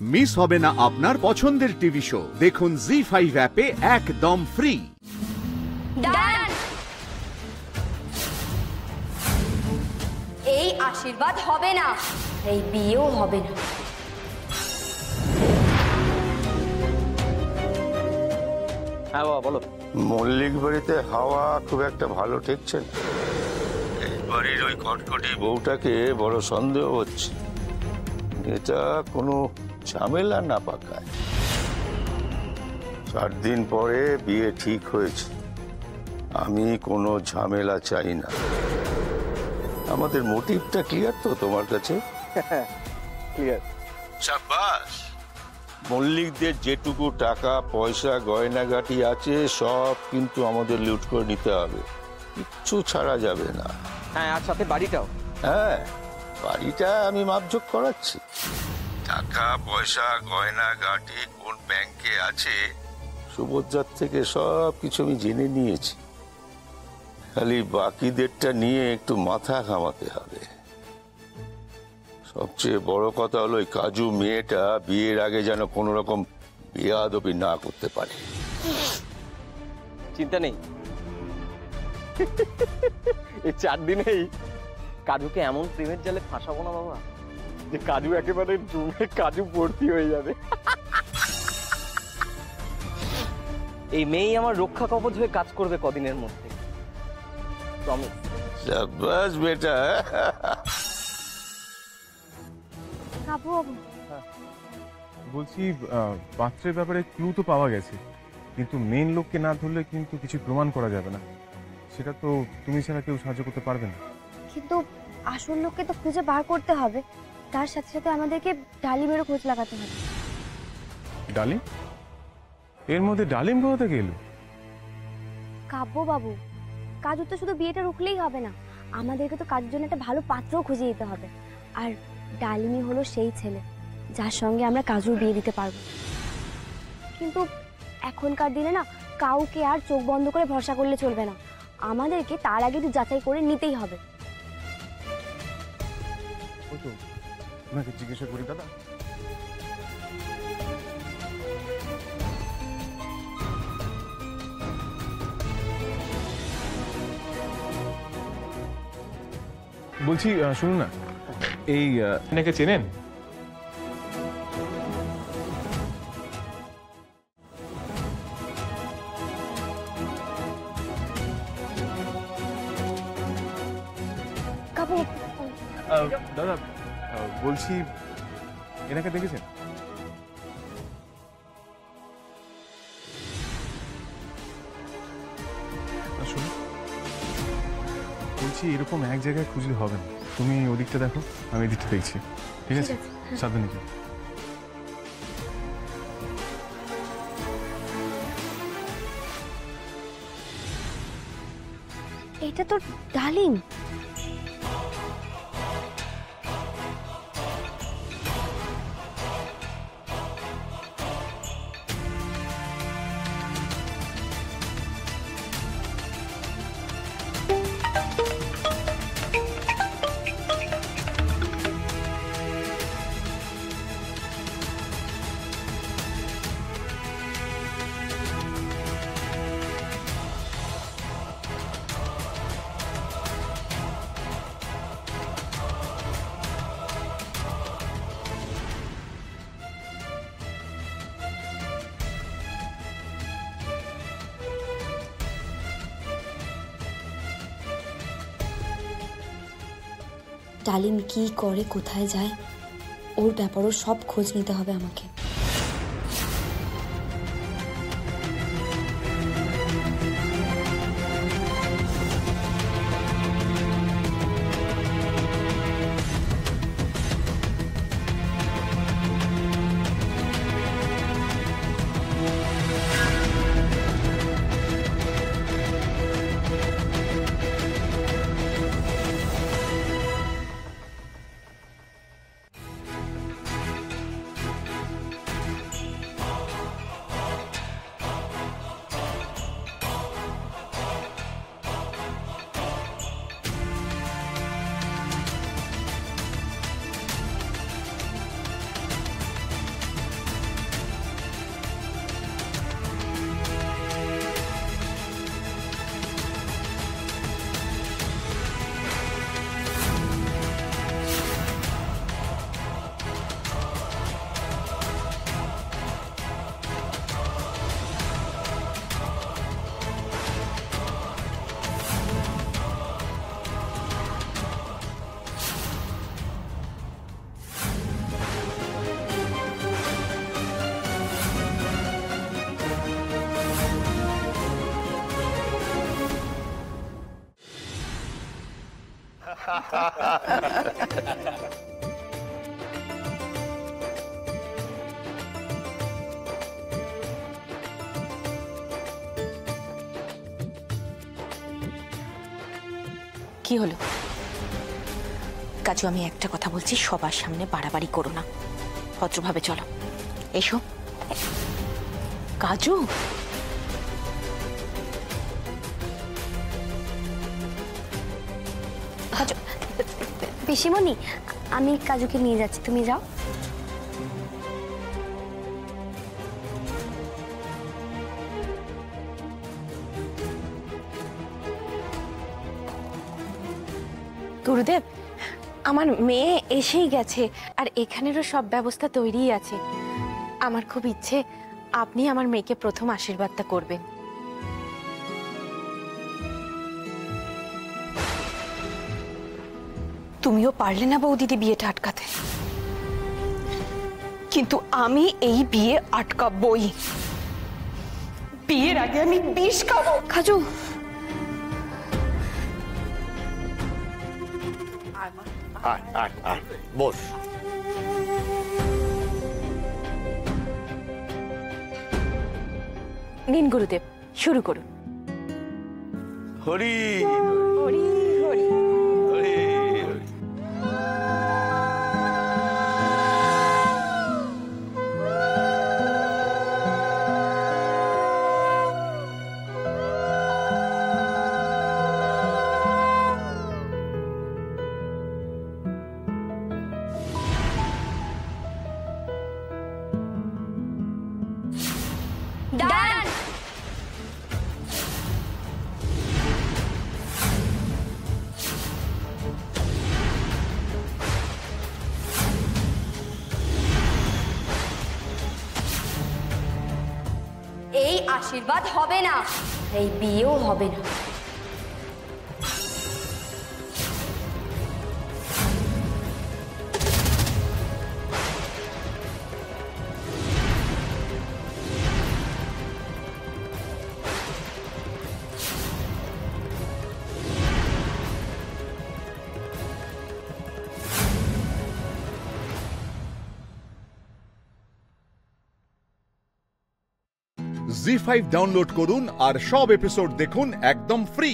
Miss হবে না আপনার পছন্দের টিভি শো। দেখুন জি5 অ্যাপে একদম ফ্রি। এই আশীর্বাদ হবে না, এই বিয়েও হবে না। হ্যাঁ বাবা বলো। মল্লিক বাড়িতে হাওয়া খুব একটা ভালো ঠেকছে না। এই বাড়ির ওই কটকটি বউটাকে বড় সন্দেহ হচ্ছে, এটা কোনো ঝামেলা না পাকায়। 4 দিন পরে বিয়ে ঠিক হয়েছে, আমি কোনো ঝামেলা চাই না। আমাদের মোটিভটা ক্লিয়ার তো তোমার কাছে? ক্লিয়ার। শাবাশ। মল্লিকদের যেটুকু টাকা পয়সা গয়নাগাটি আছে সব কিন্তু আমাদের লুট করে নিতে হবে, কিচ্ছু ছাড়া যাবে না। হ্যাঁ, আর সাথে বাড়িটাও। হ্যাঁ, বাড়িটা আমি মাপজোক করাচ্ছি। টাকা পয়সা গয়নাগাটি কোন ব্যাংকে আছে সুভদ্রার থেকে সব কিছু আমি জেনে নিয়েছি। খালি বাকিদেরটা নিয়ে একটু মাথা ঘামাতে হবে। সবচেয়ে বড় কথা হলো ওই কাজু মেয়েটা বিয়ের আগে যেন কোনো রকম বেয়াদবি না করতে পারে। চিন্তা নেই, এই 4 দিনেই কাজুকে এমন প্রেমের জালে ফাঁসাবো না বাবা যে কাজু একেবারে জমে কাজু ভর্তি হয়ে যাবে। এই মেয়েই আমার রক্ষা কবচ হয়ে কাজ করবে কদিনের মধ্যে। শাবাশ বেটা। বলছি পাত্রের ব্যাপারে ক্লু তো পাওয়া গেছে, কিন্তু মেন লোককে না ধরলে কিন্তু কিছু প্রমাণ করা যাবে না। সেটা তো তুমি ছাড়া কেউ সাহায্য করতে পারবে না। কিন্তু আসল লোককে তো খুঁজে বার করতে হবে, তার সাথে সাথে আমাদেরকে ডালিমেরও খোঁজ লাগাতে হবে। ডালিম? এর মধ্যে ডালিম কোথা থেকে এলো? কাব্য বাবু, কাজু তো শুধু বিয়েটা রুখলেই হবে না, আমাদেরকে তো কাজের জন্য একটা ভালো পাত্রও খুঁজে দিতে হবে। আর ডালিমই হলো সেই ছেলে যার সঙ্গে আমরা কাজুর বিয়ে দিতে পারবো। কিন্তু এখনকার দিনে না কাউকে আর চোখ বন্ধ করে ভরসা করলে চলবে না, আমাদেরকে তার আগে একটু যাচাই করে নিতেই হবে। ওনাকে জিজ্ঞাসা করি দাদা। বলছি শুনুন না, এই এনাকে চেনেন? দাদা বলছি এনাকে দেখেছেন? শুনুন, বলছি এরকম এক জায়গায় খুঁজলে হবে না, তুমি ওদিকটা দেখো, আমি এদিকটা দেখছি। ঠিক আছে, সাবধানে যাও। এটা তো ডালিম। ডালিম কি করে, কোথায় যায়, ওর ব্যাপারও সব খোঁজ নিতে হবে আমাকে। কি হলো কাজু? আমি একটা কথা বলছি, সবার সামনে বাড়াবাড়ি করো না, ভদ্রভাবে চলো। এসো। কাজু, কাজু। পিসিমণি, আমি কাজুকে নিয়ে যাচ্ছি, তুমি যাও। গুরুদেব, আমার মেয়ে এসেই গেছে, আর এখানেরও সব ব্যবস্থা তৈরিই আছে। আমার খুব ইচ্ছে আপনি আমার মেয়েকে প্রথম আশীর্বাদটা করবেন। তুমিও পারলে না বৌদিদি বিয়েটা আটকাতে, কিন্তু আমি এই বিয়ে আটকাবই। বিয়ের আগে আমি বিষ খাবো। কাজু, বস। নিন গুরুদেব, শুরু করুন। হরি হরি হরি। হরি। ডান। এই আশীর্বাদ হবে না, এই বিয়েও হবে না। জি5 ডাউনলোড করুন আর সব এপিসোড দেখুন একদম ফ্রি।